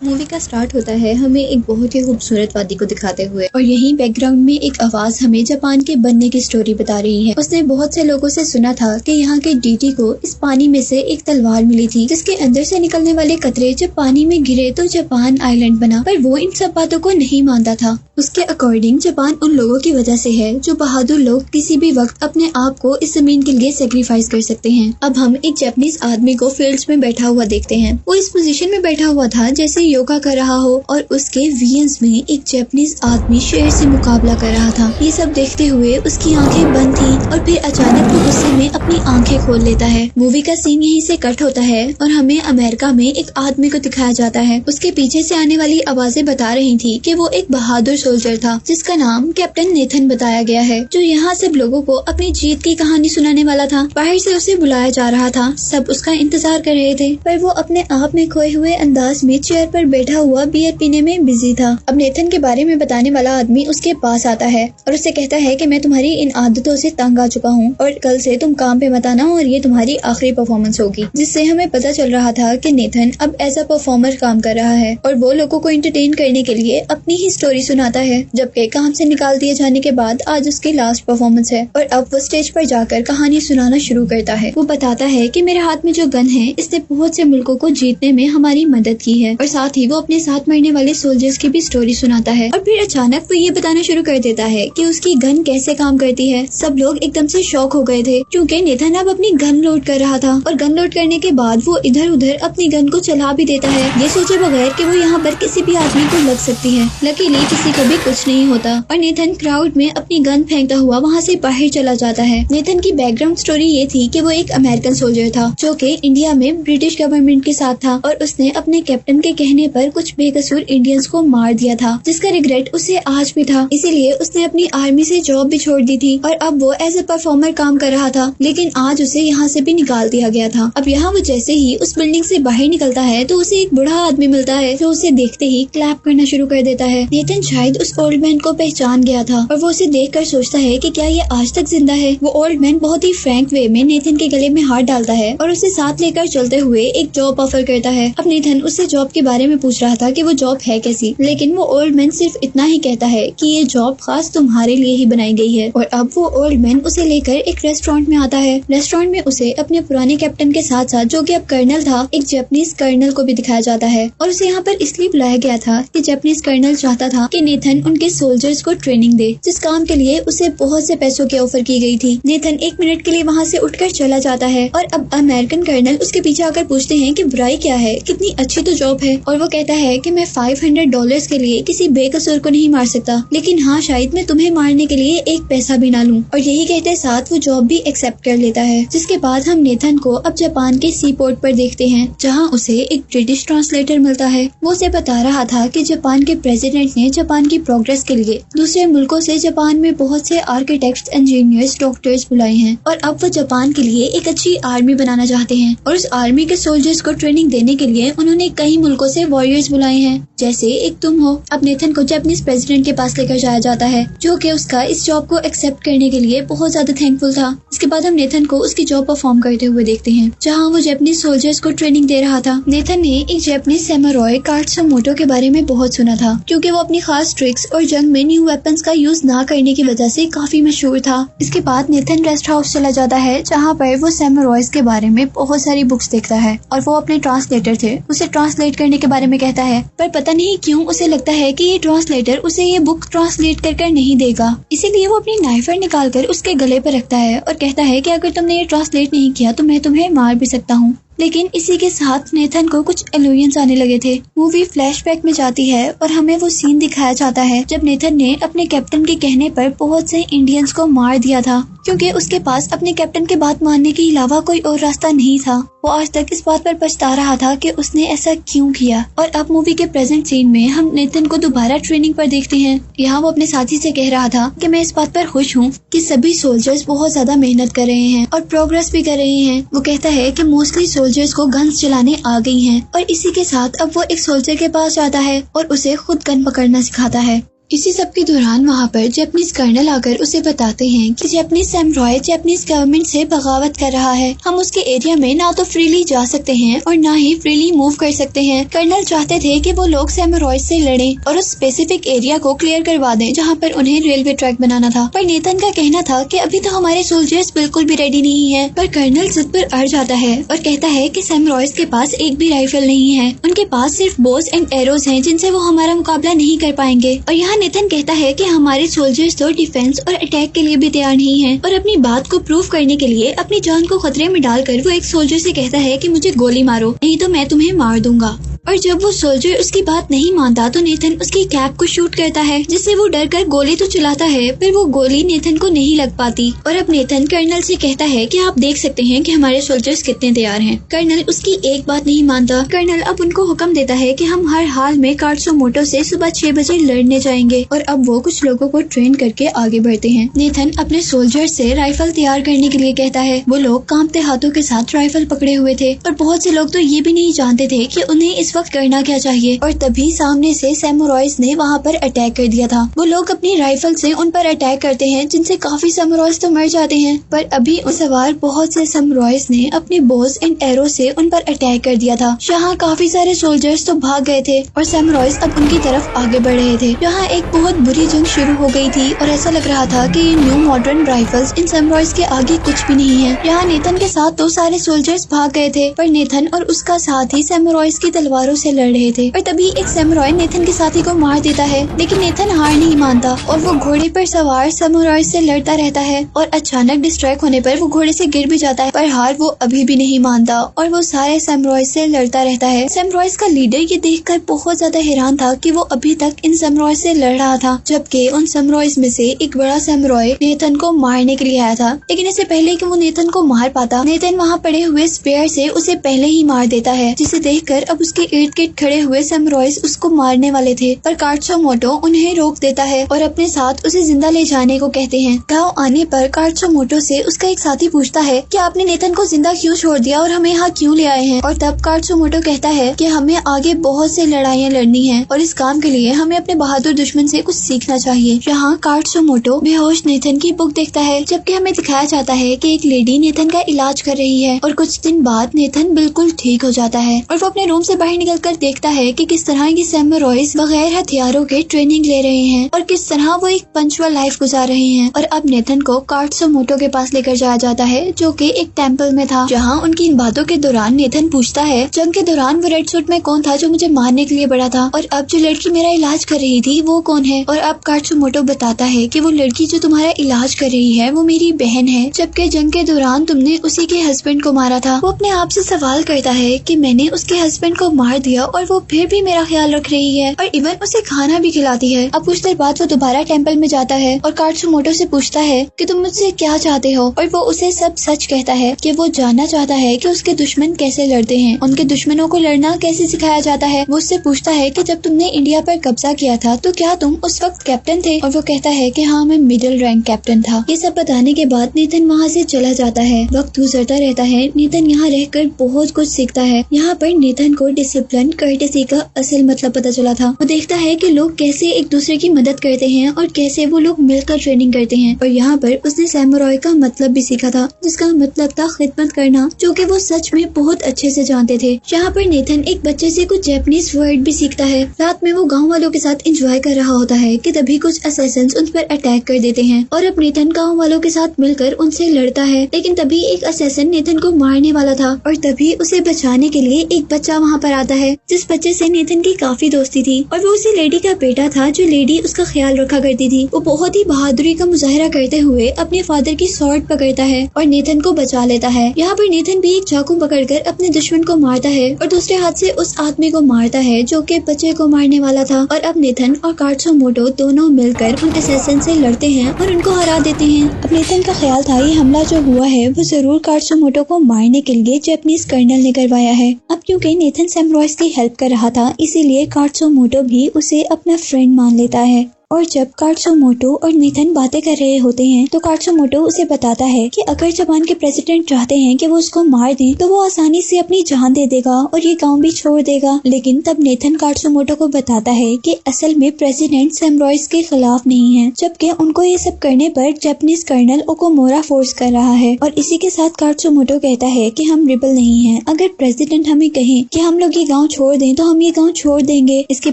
Movie का start होता है हमें एक बहुत ही खूबसूरत वादी को दिखाते हुए और यहीं बैकग्राउंड में एक आवाज हमें जापान के बनने की स्टोरी बता रही है। उसने बहुत से लोगों से सुना था कि यहाँ के डीटी को इस पानी में से एक तलवार मिली थी जिसके अंदर से निकलने वाले कतरे जब पानी में गिरे तो जापान आइलैंड बना, पर वो इन सब बातों को नहीं मानता था। उसके अकॉर्डिंग जापान उन लोगों की वजह से है जो बहादुर लोग किसी भी वक्त अपने आप को इस जमीन के लिए सेक्रीफाइस कर सकते हैं। अब हम एक जापानीज आदमी को फील्ड्स में बैठा हुआ देखते हैं। वो इस पोजीशन में बैठा हुआ था जैसे योगा कर रहा हो और उसके वीएंस में एक जापानीज आदमी शेर से मुकाबला कर रहा था। ये सब देखते हुए उसकी आंखें बंद थी और फिर अचानक वो गुस्से में अपनी आंखें खोल लेता है। मूवी का सीन यहीं से कट होता है और हमें अमेरिका में एक आदमी को दिखाया जाता है। उसके पीछे से आने वाली आवाजें बता रही थी कि वो एक बहादुर सोल्जर था जिसका नाम कैप्टन नेथन बताया गया है, जो यहाँ सब लोगों को अपनी जीत की कहानी सुनाने वाला था। बाहर से उसे बुलाया जा रहा था, सब उसका इंतजार कर रहे थे, पर वो अपने आप में खोए हुए अंदाज में चेयर पर बैठा हुआ बियर पीने में बिजी था। अब नेथन के बारे में बताने वाला आदमी उसके पास आता है और उससे कहता है कि मैं तुम्हारी इन आदतों से तंग आ चुका हूँ और कल से तुम काम पे मत आना और ये तुम्हारी आखिरी परफॉर्मेंस होगी। जिससे हमें पता चल रहा था कि नेथन अब एज अ परफॉर्मर काम कर रहा है और वो लोगों को एंटरटेन करने के लिए अपनी ही स्टोरी सुनाता है। जबकि काम से निकाल दिए जाने के बाद आज उसकी लास्ट परफॉर्मेंस है और अब वो स्टेज पर जाकर कहानी सुनाना शुरू करता है। वो बताता है कि मेरे हाथ में जो गन है इसने बहुत से मुल्कों को जीतने में हमारी मदद की है और साथ ही वो अपने साथ मरने वाले सोल्जर्स की भी स्टोरी सुनाता है। और फिर अचानक वो ये बताना शुरू कर देता है कि उसकी गन कैसे काम करती है। सब लोग एकदम से शॉक हो गए थे क्योंकि नेथन अब अपनी गन लोड कर रहा था और गन लोड करने के बाद वो इधर उधर अपनी गन को चला भी देता है, ये सोचे बगैर कि वो यहाँ पर किसी भी आदमी को लग सकती है। लकीली किसी को भी कुछ नहीं होता और नेथन क्राउड में अपनी गन फेंकता हुआ वहाँ से बाहर चला जाता है। नेथन की बैकग्राउंड स्टोरी ये थी कि वो एक अमेरिकन सोल्जर था जो कि इंडिया में ब्रिटिश गवर्नमेंट के साथ था और उसने अपने कैप्टन के कहने पर कुछ बेकसूर इंडियंस को मार दिया था, जिसका रिग्रेट उसे आज भी था। इसीलिए उसने अपनी आर्मी से जॉब भी छोड़ दी थी और अब वो एज ए परफॉर्मर काम कर रहा था, लेकिन आज उसे यहाँ से भी निकाल दिया गया था। अब यहाँ वो जैसे ही उस बिल्डिंग से बाहर निकलता है तो उसे एक बूढ़ा आदमी मिलता है जो उसे देखते ही क्लैप करना शुरू कर देता है। नेथन शायद उस ओल्ड मैन को पहचान गया था और वो उसे देखकर सोचता है कि क्या ये आज तक जिंदा है। वो ओल्ड मैन बहुत ही फ्रैंक वे में नेथन के गले में हाथ डालता है और उसे साथ लेकर चलते हुए एक जॉब ऑफर करता है। अब नेथन उससे जॉब के बारे में पूछ रहा था कि वो जॉब है कैसी, लेकिन वो ओल्ड मैन सिर्फ इतना ही कहता है कि ये जॉब खास तुम्हारे लिए ही बनाई गई है। और अब वो ओल्ड मैन उसे लेकर एक रेस्टोरेंट में आता है। रेस्टोरेंट में उसे अपने पुराने कैप्टन के साथ साथ जो कि अब कर्नल था, एक जापानीज कर्नल को भी दिखाया जाता है और उसे यहाँ पर इसलिए बुलाया गया था कि जापानीज कर्नल चाहता था कि नेथन उनके सोल्जर्स को ट्रेनिंग दे, जिस काम के लिए उसे बहुत से पैसों की ऑफर की गई थी। नेथन एक मिनट के लिए वहाँ से उठकर चला जाता है और अब अमेरिकन कर्नल उसके पीछे आकर पूछते हैं कि बुराई क्या है, कितनी अच्छी तो जॉब है। और वो कहता है कि मैं $500 के लिए किसी बेकसूर को नहीं मार सकता, लेकिन हाँ शायद मैं तुम्हें मारने के लिए एक पैसा भी ना लूं। और यही कहते साथ वो जॉब भी एक्सेप्ट कर लेता है। जिसके बाद हम नेथन को अब जापान के सी पोर्ट पर देखते हैं जहाँ उसे एक ब्रिटिश ट्रांसलेटर मिलता है। वो उसे बता रहा था कि जापान के प्रेसिडेंट ने जापान की प्रोग्रेस के लिए दूसरे मुल्कों से जापान में बहुत से आर्किटेक्ट्स, इंजीनियर्स, डॉक्टर्स बुलाए हैं और अब वो जापान के लिए एक अच्छी आर्मी बनाना चाहते हैं और उस आर्मी के सोल्जर्स को ट्रेनिंग देने के लिए उन्होंने कई मुल्कों से वॉरियर्स बुलाए हैं, जैसे एक तुम हो। अब नेथन को जापानीज प्रेसिडेंट के पास लेकर जाया जाता है जो कि उसका इस जॉब को एक्सेप्ट करने के लिए बहुत ज्यादा थैंकफुल था। इसके बाद हम नेथन को उसकी जॉब परफॉर्म करते हुए देखते हैं जहाँ वो जापानीज सोल्जर्स को ट्रेनिंग दे रहा था। नेथन ने एक जापानीज सैमुराई कात्सुमोटो के बारे में बहुत सुना था क्योंकि वो अपनी खास ट्रिक्स और जंग में न्यू वेपन्स का यूज ना करने की वजह से काफी मशहूर था। इसके बाद नेथन रेस्ट हाउस चला जाता है जहाँ पर वो सैमुराइज के बारे में बहुत सारी बुक्स देखता है और वो अपने ट्रांसलेटर थे उसे ट्रांसलेट करने के बारे में कहता है, पर पता नहीं क्यों उसे लगता है कि ये ट्रांसलेटर उसे ये बुक ट्रांसलेट कर नहीं देगा। इसीलिए वो अपनी नाइफर निकालकर उसके गले पर रखता है और कहता है कि अगर तुमने ये ट्रांसलेट नहीं किया तो मैं तुम्हें मार भी सकता हूँ। लेकिन इसी के साथ नेथन को कुछ इल्यूजन्स आने लगे थे। मूवी फ्लैशबैक में जाती है और हमें वो सीन दिखाया जाता है जब नेथन ने अपने कैप्टन के कहने पर बहुत से इंडियंस को मार दिया था क्योंकि उसके पास अपने कैप्टन के बात मानने के अलावा कोई और रास्ता नहीं था। वो आज तक इस बात पर पछता रहा था कि उसने ऐसा क्यों किया। और अब मूवी के प्रेजेंट सीन में हम नेथन को दोबारा ट्रेनिंग पर देखते हैं। यहाँ वो अपने साथी से कह रहा था कि मैं इस बात पर खुश हूँ कि सभी सोल्जर्स बहुत ज्यादा मेहनत कर रहे हैं और प्रोग्रेस भी कर रहे हैं। वो कहता है कि मोस्टली सोल्जर्स को गन्स चलाने आ गई हैं और इसी के साथ अब वो एक सोल्जर के पास जाता है और उसे खुद गन पकड़ना सिखाता है। इसी सब के दौरान वहाँ पर जापानीज कर्नल आकर उसे बताते हैं कि जापानीज सैमुराई जापानीज गवर्नमेंट से बगावत कर रहा है। हम उसके एरिया में ना तो फ्रीली जा सकते हैं और ना ही फ्रीली मूव कर सकते हैं। कर्नल चाहते थे कि वो लोग सैमुराई से लड़ें और उस स्पेसिफिक एरिया को क्लियर करवा दें जहाँ पर उन्हें रेलवे ट्रैक बनाना था। पर नेथन का कहना था कि अभी तो हमारे सोल्जर्स बिल्कुल भी रेडी नहीं है। पर कर्नल जिद पर अड़ जाता है और कहता है कि सैमुराइज के पास एक भी राइफल नहीं है, उनके पास सिर्फ बोस एंड एरोज हैं जिनसे वो हमारा मुकाबला नहीं कर पाएंगे। और यहाँ नेथन कहता है कि हमारे सोल्जर्स तो डिफेंस और अटैक के लिए भी तैयार नहीं हैं। और अपनी बात को प्रूव करने के लिए अपनी जान को खतरे में डालकर वो एक सोल्जर से कहता है कि मुझे गोली मारो, नहीं तो मैं तुम्हें मार दूंगा। और जब वो सोल्जर उसकी बात नहीं मानता तो नेथन उसकी कैप को शूट करता है, जिससे वो डर कर गोली तो चलाता है, पर वो गोली नेथन को नहीं लग पाती। और अब नेथन कर्नल से कहता है कि आप देख सकते हैं कि हमारे सोल्जर्स कितने तैयार हैं। कर्नल उसकी एक बात नहीं मानता। कर्नल अब उनको हुक्म देता है कि हम हर हाल में काटसुमोटो से सुबह 6 बजे लड़ने जाएंगे। और अब वो कुछ लोगों को ट्रेन करके आगे बढ़ते हैं। नेथन अपने सोल्जर से राइफल तैयार करने के लिए कहता है। वो लोग कांपते हाथों के साथ राइफल पकड़े हुए थे और बहुत से लोग तो ये भी नहीं जानते थे कि उन्हें इस वक्त करना क्या चाहिए। और तभी सामने से सैमुराइज ने वहाँ पर अटैक कर दिया था। वो लोग अपनी राइफल से उन पर अटैक करते हैं, जिनसे काफी सैमुराइज तो मर जाते हैं। पर अभी उस सवार बहुत से सैमुराइज ने अपने बोस एंड एरो से उन पर अटैक कर दिया था। यहाँ काफी सारे सोल्जर्स तो भाग गए थे और सैमुराइज अब उनकी तरफ आगे बढ़ रहे थे। यहाँ एक बहुत बुरी जंग शुरू हो गई थी और ऐसा लग रहा था कि ये न्यू मॉडर्न राइफल्स इन सैमुराइज के आगे कुछ भी नहीं है। यहाँ नेथन के साथ तो सारे सोल्जर्स भाग गए थे, पर नेथन और उसका साथी सैमुराइज की तलवारों से लड़ रहे थे। और तभी एक सैमुराई नेथन के साथी को मार देता है, लेकिन नेथन हार नहीं मानता और वो घोड़े पर सवार सैमुराई से लड़ता रहता है। और अचानक डिस्ट्रैक्ट होने पर वो घोड़े से गिर भी जाता है, पर हार वो अभी भी नहीं मानता और वो सारे सैमुराई से लड़ता रहता है। सैमुराइज का लीडर ये देखकर बहुत ज्यादा हैरान था कि वो अभी तक इन सैमुराई से लड़ रहा था, जबकि उन सैमुराइज में से एक बड़ा सैमुराई नेथन को मारने के लिए आया था। लेकिन इससे पहले कि वो नेथन को मार पाता, नेथन वहाँ पड़े हुए स्पेयर से उसे पहले ही मार देता है, जिसे देखकर अब उसके इर्द गिर्द खड़े हुए सैमुराइज उसको मारने वाले थे। पर काटसुमोटो उन्हें रोक देता है और अपने साथ उसे जिंदा ले जाने को कहते हैं। गांव आने पर काटसुमोटो से उसका एक साथी पूछता है कि आपने नेथन को जिंदा क्यों छोड़ दिया और हमें यहाँ क्यों ले आए हैं। और तब काटसुमोटो कहता है कि हमें आगे बहुत से लड़ाइयाँ लड़नी है और इस काम के लिए हमें अपने बहादुर दुश्मन से कुछ सीखना चाहिए। यहाँ काटसुमोटो बेहोश नेथन की बुक देखता है, जबकि हमें दिखाया जाता है कि एक लेडी नेथन का इलाज कर रही है। और कुछ दिन बाद नेथन बिल्कुल ठीक हो जाता है और वो अपने रूम से बाहर निकलकर देखता है कि किस तरह ये सैमुराइज बगैर हथियारों के ट्रेनिंग ले रहे हैं और किस तरह वो एक पंचुअल लाइफ गुजार रहे हैं। और अब नेथन को काटसुमोटो के पास लेकर जाया जाता है, जो कि एक टेंपल में था। जहाँ उनकी इन बातों के दौरान नेथन पूछता है, जंग के दौरान वो रेड सूट में कौन था जो मुझे मारने के लिए बड़ा था, और अब जो लड़की मेरा इलाज कर रही थी वो कौन है। और अब काटसुमोटो बताता है कि वो लड़की जो तुम्हारा इलाज कर रही है वो मेरी बहन है, जबकि जंग के दौरान तुमने उसी के हस्बैंड को मारा था। वो अपने आप से सवाल करता है कि मैंने उसके हस्बैंड को मार दिया और वो फिर भी मेरा ख्याल रख रही है और इवन उसे खाना भी खिलाती है। अब कुछ देर बाद वो दोबारा टेंपल में जाता है और काटसुमोटो से पूछता है कि तुम मुझसे क्या चाहते हो, और वो उसे सब सच कहता है कि वो जानना चाहता है कि उसके दुश्मन कैसे लड़ते हैं, उनके दुश्मनों को लड़ना कैसे सिखाया जाता है। वो उससे पूछता है कि जब तुमने इंडिया पर कब्जा किया था तो क्या तुम उस वक्त कैप्टन थे, और वो कहता है कि हाँ, मैं मिडिल रैंक कैप्टन था। ये सब बताने के बाद नेथन वहाँ से चला जाता है। वक्त गुजरता रहता है, नेथन यहाँ रहकर बहुत कुछ सीखता है। यहाँ पर नेथन को डिसिप्लिन कर्टेसी का असल मतलब पता चला था। वो देखता है कि लोग कैसे एक दूसरे की मदद करते हैं और कैसे वो लोग मिलकर ट्रेनिंग करते हैं। और यहाँ पर उसने सैमुराई का मतलब भी सीखा था, जिसका मतलब था खिदमत करना, जो कि वो सच में बहुत अच्छे से जानते थे। यहाँ पर नेथन एक बच्चे से कुछ जापानीज वर्ड भी सीखता है। रात में वो गाँव वालों के साथ एंजॉय कर रहा होता है कि तभी कुछ असैसिन्स उन पर अटैक कर देते हैं और अब नेथन गाँव वालों के साथ मिलकर उनसे लड़ता है। लेकिन तभी एक असैसिन नेथन को मारने वाला था और तभी उसे बचाने के लिए एक बच्चा वहाँ पर आता है, जिस बच्चे से नेथन की काफी दोस्ती थी और वो उसी लेडी का बेटा था जो लेडी उसका ख्याल रखा करती थी। वो बहुत ही बहादुरी का मुजाहिरा करते हुए अपने फादर की स्वॉर्ड पकड़ता है और नेथन को बचा लेता है। यहाँ पर नेथन भी एक चाकू पकड़कर अपने दुश्मन को मारता है और दूसरे हाथ से उस आदमी को मारता है जो कि बच्चे को मारने वाला था। और अब नेथन और काटसुमोटो दोनों मिलकर उन असैसिन से लड़ते हैं और उनको हरा देते हैं। अब नेथन का ख्याल था ये हमला जो हुआ है वो जरूर काटसुमोटो को मारने के लिए जापानीज कर्नल ने करवाया है। अब क्योंकि नेथन सैमुराइज की हेल्प कर रहा था, इसीलिए काटसुमोटो भी उसे अपना फ्रेंड मान लेता है। और जब कात्सुमोटो और नेथन बातें कर रहे होते हैं तो कात्सुमोटो उसे बताता है कि अगर जापान के प्रेसिडेंट चाहते हैं कि वो उसको मार दें तो वो आसानी से अपनी जान दे देगा और ये गांव भी छोड़ देगा। लेकिन तब नेथन कात्सुमोटो को बताता है कि असल में प्रेसिडेंट सैमुराइज के खिलाफ नहीं है, जबकि उनको ये सब करने पर जापानीज कर्नल ओकोमोरा फोर्स कर रहा है। और इसी के साथ कात्सुमोटो कहता है कि हम रिबल नहीं हैं। अगर प्रेसिडेंट हमें कहे कि हम लोग ये गांव छोड़ दें तो हम ये गांव छोड़ देंगे। इसके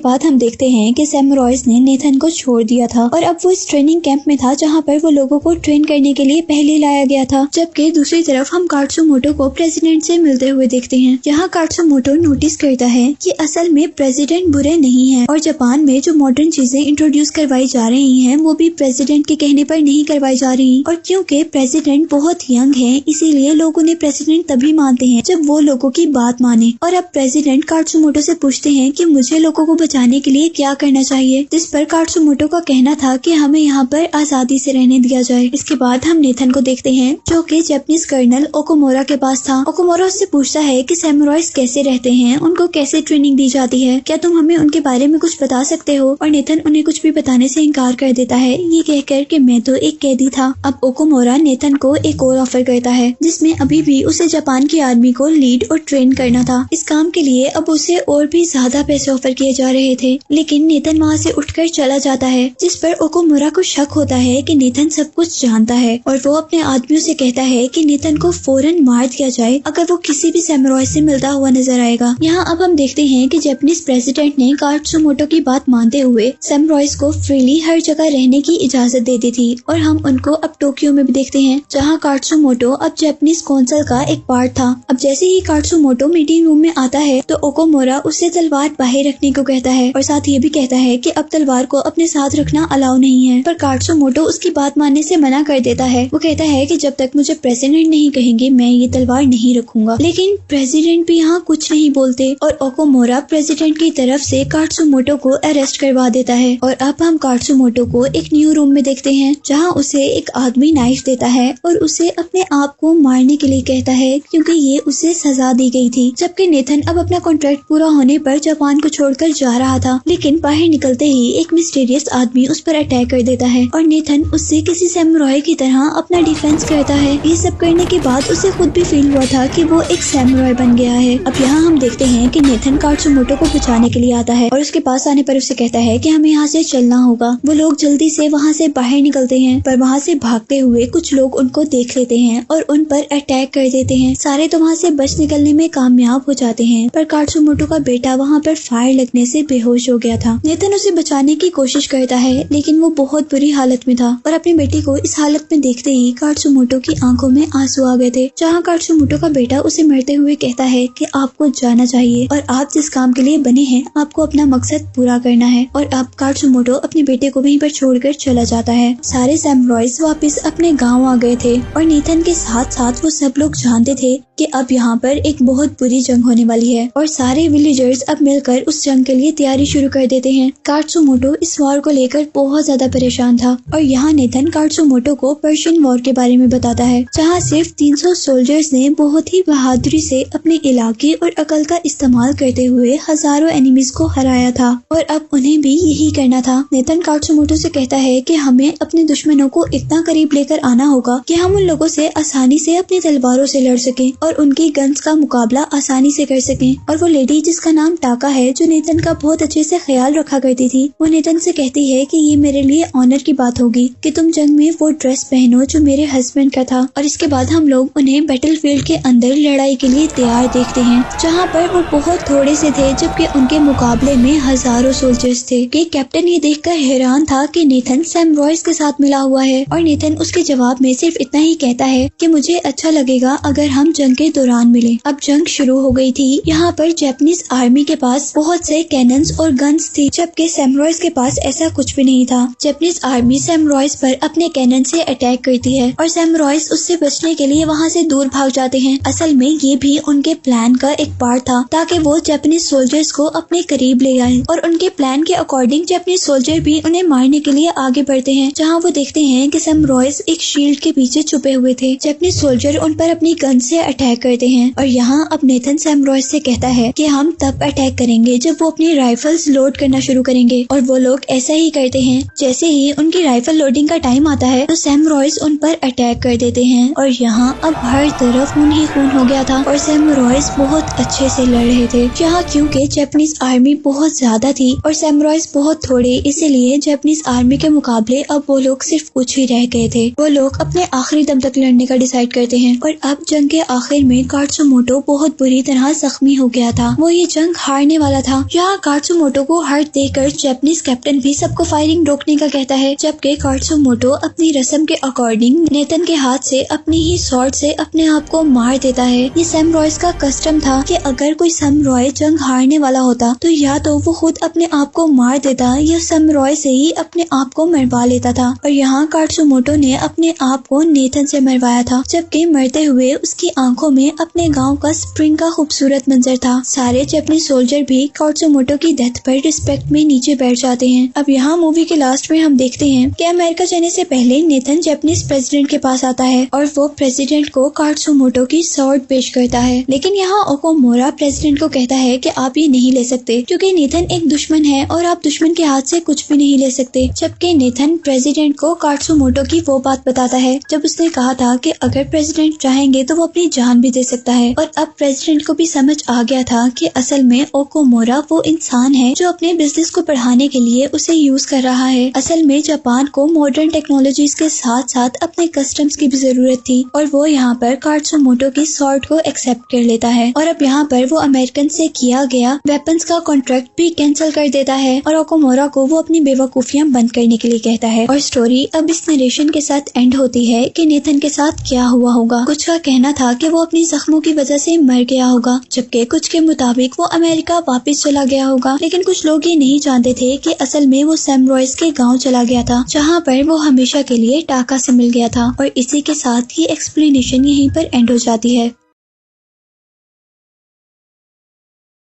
बाद हम देखते हैं कि सैमुराइज ने नेथन को छोड़ दिया था और अब वो इस ट्रेनिंग कैंप में था जहाँ पर वो लोगों को ट्रेन करने के लिए पहले लाया गया था। जबकि दूसरी तरफ हम कात्सुमोटो को प्रेसिडेंट से मिलते हुए देखते हैं। यहाँ कात्सुमोटो नोटिस करता है कि असल में प्रेसिडेंट बुरे नहीं है और जापान में जो मॉडर्न चीजें इंट्रोड्यूस करवाई जा रही हैं वो भी प्रेसिडेंट के कहने पर नहीं करवाई जा रही। और क्योंकि प्रेसिडेंट बहुत यंग है इसीलिए लोग उन्हें प्रेसिडेंट तभी मानते हैं जब वो लोगों की बात माने। और अब प्रेसिडेंट कात्सुमोटो से पूछते हैं कि मुझे लोगों को बचाने के लिए क्या करना चाहिए, जिस पर कात्सुमोटो का कहना था कि हमें यहाँ पर आजादी से रहने दिया जाए। इसके बाद हम नेथन को देखते हैं जो कि जापानीज कर्नल ओकोमोरा के पास था। ओकोमोरा उससे पूछता है कि सैमुराइज कैसे रहते हैं, उनको कैसे ट्रेनिंग दी जाती है, क्या तुम हमें उनके बारे में कुछ बता सकते हो। और नेथन उन्हें कुछ भी बताने से इनकार कर देता है ये कहकर कि मैं तो एक कैदी था। अब ओकोमोरा नेथन को एक और ऑफर करता है जिसमें अभी भी उसे जापान की आर्मी को लीड और ट्रेन करना था। इस काम के लिए अब उसे और भी ज्यादा पैसे ऑफर किए जा रहे थे, लेकिन नेथन वहाँ से उठकर चला जाता है, जिस पर ओकोमोरा को शक होता है कि नेथन सब कुछ जानता है और वो अपने आदमियों से कहता है कि नेथन को फौरन मार दिया जाए अगर वो किसी भी सैमुराई से मिलता हुआ नजर आएगा। यहाँ अब हम देखते हैं कि जापानीज प्रेसिडेंट ने कात्सुमोटो की बात मानते हुए सैमुराइज को फ्रीली हर जगह रहने की इजाजत दे दी थी। और हम उनको अब टोक्यो में भी देखते हैं जहाँ कात्सुमोटो अब जापानीज कौंसिल का एक पार्ट था। अब जैसे ही कात्सुमोटो मीटिंग रूम में आता है तो ओकोमोरा उससे तलवार बाहर रखने को कहता है और साथ ये भी कहता है कि अब तलवार को अपने साथ रखना अलाउ नहीं है। पर कात्सुमोटो उसकी बात मानने से मना कर देता है। वो कहता है कि जब तक मुझे प्रेसिडेंट नहीं कहेंगे मैं ये तलवार नहीं रखूंगा। लेकिन प्रेसिडेंट भी यहाँ कुछ नहीं बोलते और ओकोमोरा प्रेसिडेंट की तरफ से कात्सुमोटो को अरेस्ट करवा देता है। और अब हम कात्सुमोटो को एक न्यू रूम में देखते हैं जहाँ उसे एक आदमी नाइफ देता है और उसे अपने आप को मारने के लिए कहता है क्योंकि ये उसे सजा दी गई थी। जबकि नेथन अब अपना कॉन्ट्रैक्ट पूरा होने पर जापान को छोड़कर जा रहा था, लेकिन बाहर निकलते ही एक मिस्टीरियस आदमी उस पर अटैक कर देता है और नेथन उससे किसी सैमुराई की तरह अपना डिफेंस करता है। ये सब करने के बाद उसे खुद भी फील हुआ था कि वो एक सैमुराई बन गया है। अब यहाँ हम देखते हैं कि नेथन कात्सुमोटो को बचाने के लिए आता है और उसके पास आने पर उसे कहता है कि हमें यहाँ से चलना होगा। वो लोग जल्दी से वहाँ से बाहर निकलते हैं पर वहाँ से भागते हुए कुछ लोग उनको देख लेते हैं और उन पर अटैक कर देते हैं। सारे तो वहाँ से बच निकलने में कामयाब हो जाते हैं पर कात्सुमोटो का बेटा वहाँ पर फायर लगने से बेहोश हो गया था। नेथन उसे बचाने की कोशिश करता है लेकिन वो बहुत बुरी हालत में था और अपनी बेटी को इस हालत में देखते ही कात्सुमोटो की आंखों में आंसू आ गए थे। जहाँ कात्सुमोटो का बेटा उसे मरते हुए कहता है कि आपको जाना चाहिए और आप जिस काम के लिए बने हैं आपको अपना मकसद पूरा करना है। और अब कात्सुमोटो अपने बेटे को वहीं पर छोड़कर चला जाता है। सारे सैमुराइज वापस अपने गाँव आ गए थे और नेथन के साथ साथ वो सब लोग जानते थे कि अब यहाँ पर एक बहुत बुरी जंग होने वाली है और सारे विलेजर्स अब मिलकर उस जंग के लिए तैयारी शुरू कर देते हैं। कात्सुमोटो इस वॉर को लेकर बहुत ज्यादा परेशान था और यहाँ नेथन कात्सुमोटो को पर्शियन वॉर के बारे में बताता है जहाँ सिर्फ 300 सोल्जर्स ने बहुत ही बहादुरी से अपने इलाके और अकल का इस्तेमाल करते हुए हजारों एनिमीज को हराया था और अब उन्हें भी यही करना था। नेथन कात्सुमोटो से कहता है कि हमें अपने दुश्मनों को इतना करीब लेकर आना होगा कि हम उन लोगों से आसानी से अपनी तलवारों से लड़ सकें और उनकी गन्स का मुकाबला आसानी से कर सकें। और वो लेडी जिसका नाम टाका है जो नेथन का बहुत अच्छे से ख्याल रखा करती थी, वो नेथन से कहती है कि ये मेरे लिए ऑनर की बात होगी कि तुम जंग में वो ड्रेस पहनो जो मेरे हस्बैंड का था। और इसके बाद हम लोग उन्हें बैटलफील्ड के अंदर लड़ाई के लिए तैयार देखते हैं जहाँ पर वो बहुत थोड़े से थे जबकि उनके मुकाबले में हजारों सोल्जर्स थे। कि कैप्टन ये देखकर हैरान था कि नेथन सैमुराइज के साथ मिला हुआ है और नेथन उसके जवाब में सिर्फ इतना ही कहता है कि मुझे अच्छा लगेगा अगर हम जंग के दौरान मिले। अब जंग शुरू हो गई थी। यहाँ पर जापानीज आर्मी के पास बहुत से कैनन्स और गन्स थी जबकि सैमुराइज के पास ऐसा कुछ भी नहीं था। जापानीज आर्मी सैमुराइज पर अपने कैनन से अटैक करती है और सैमुराइज उससे बचने के लिए वहाँ से दूर भाग जाते हैं। असल में ये भी उनके प्लान का एक पार्ट था ताकि वो जापानीज सोल्जर्स को अपने करीब ले आए और उनके प्लान के अकॉर्डिंग जापानीज सोल्जर भी उन्हें मारने के लिए आगे बढ़ते हैं जहाँ वो देखते हैं कि सैमुराइज एक शील्ड के पीछे छुपे हुए थे। जापानीज सोल्जर उन पर अपनी गन से अटैक करते हैं और यहाँ अब नेथन सैमुराइज से कहता है कि हम तब अटैक करेंगे जब वो अपनी राइफल्स लोड करना शुरू करेंगे और वो लोग वैसा ही करते हैं। जैसे ही उनकी राइफल लोडिंग का टाइम आता है तो सैम रॉयस उन पर अटैक कर देते हैं और यहाँ अब हर तरफ खून ही खून हो गया था और सैम रॉयस बहुत अच्छे से लड़ रहे थे। यहाँ क्योंकि जापानीज आर्मी बहुत ज्यादा थी और सैम रॉयस बहुत थोड़े, इसीलिए जापानीज आर्मी के मुकाबले अब वो लोग सिर्फ कुछ ही रह गए थे। वो लोग अपने आखिरी दम तक लड़ने का डिसाइड करते हैं और अब जंग के आखिर में कात्सुमोटो बहुत बुरी तरह जख्मी हो गया था। वो ये जंग हारने वाला था। यहाँ कात्सुमोटो को हर्ट देकर जापानीज कैप्टन भी सबको फायरिंग रोकने का कहता है, जबकि कात्सुमोटो अपनी रस्म के अकॉर्डिंग नेथन के हाथ से अपनी ही स्वॉर्ड से अपने आप को मार देता है। ये सैम रॉयस का कस्टम था कि अगर कोई सैम रॉय जंग हारने वाला होता तो या तो वो खुद अपने आप को मार देता या सैम रॉय से ही अपने आप को मरवा लेता था। और यहाँ कात्सुमोटो ने अपने आप को नेथन से मरवाया था, जबकि मरते हुए उसकी आंखों में अपने गांव का स्प्रिंग का खूबसूरत मंजर था। सारे जापानीज सोल्जर भी कात्सुमोटो की डेथ पर रिस्पेक्ट में नीचे बैठ जाते हैं। अब यहाँ मूवी के लास्ट में हम देखते हैं कि अमेरिका जाने से पहले नेथन जापानीज प्रेसिडेंट के पास आता है और वो प्रेसिडेंट को कात्सुमोटो की स्वॉर्ड पेश करता है। लेकिन यहाँ ओकोमोरा प्रेसिडेंट को कहता है कि आप ये नहीं ले सकते क्योंकि नेथन एक दुश्मन है और आप दुश्मन के हाथ से कुछ भी नहीं ले सकते। जबकि नेथन प्रेसिडेंट को कात्सुमोटो की वो बात बताता है जब उसने कहा था कि अगर प्रेसिडेंट चाहेंगे तो वो अपनी जान भी दे सकता है। और अब प्रेसिडेंट को भी समझ आ गया था कि असल में ओकोमोरा वो इंसान है जो अपने बिजनेस को बढ़ाने के लिए उसे यूज कर रहा है। असल में जापान को मॉडर्न टेक्नोलॉजीज के साथ साथ अपने कस्टम्स की भी जरूरत थी और वो यहाँ पर कात्सुमोटो की स्वॉर्ड को एक्सेप्ट कर लेता है। और अब यहाँ पर वो अमेरिकन से किया गया वेपन्स का कॉन्ट्रैक्ट भी कैंसिल कर देता है और ओकोमोरा को वो अपनी बेवकूफियां बंद करने के लिए कहता है। और स्टोरी अब इस नरेशन के साथ एंड होती है कि नेथन के साथ क्या हुआ होगा। कुछ का कहना था कि वो अपनी जख्मों की वजह से मर गया होगा, जबकि कुछ के मुताबिक वो अमेरिका वापस चला गया होगा। लेकिन कुछ लोग ये नहीं जानते थे कि असल में वो सैम रॉयस के गांव चला गया था जहां पर वो हमेशा के लिए टाका से मिल गया था। और इसी के साथ ये एक्सप्लेनेशन यहीं पर एंड हो जाती है।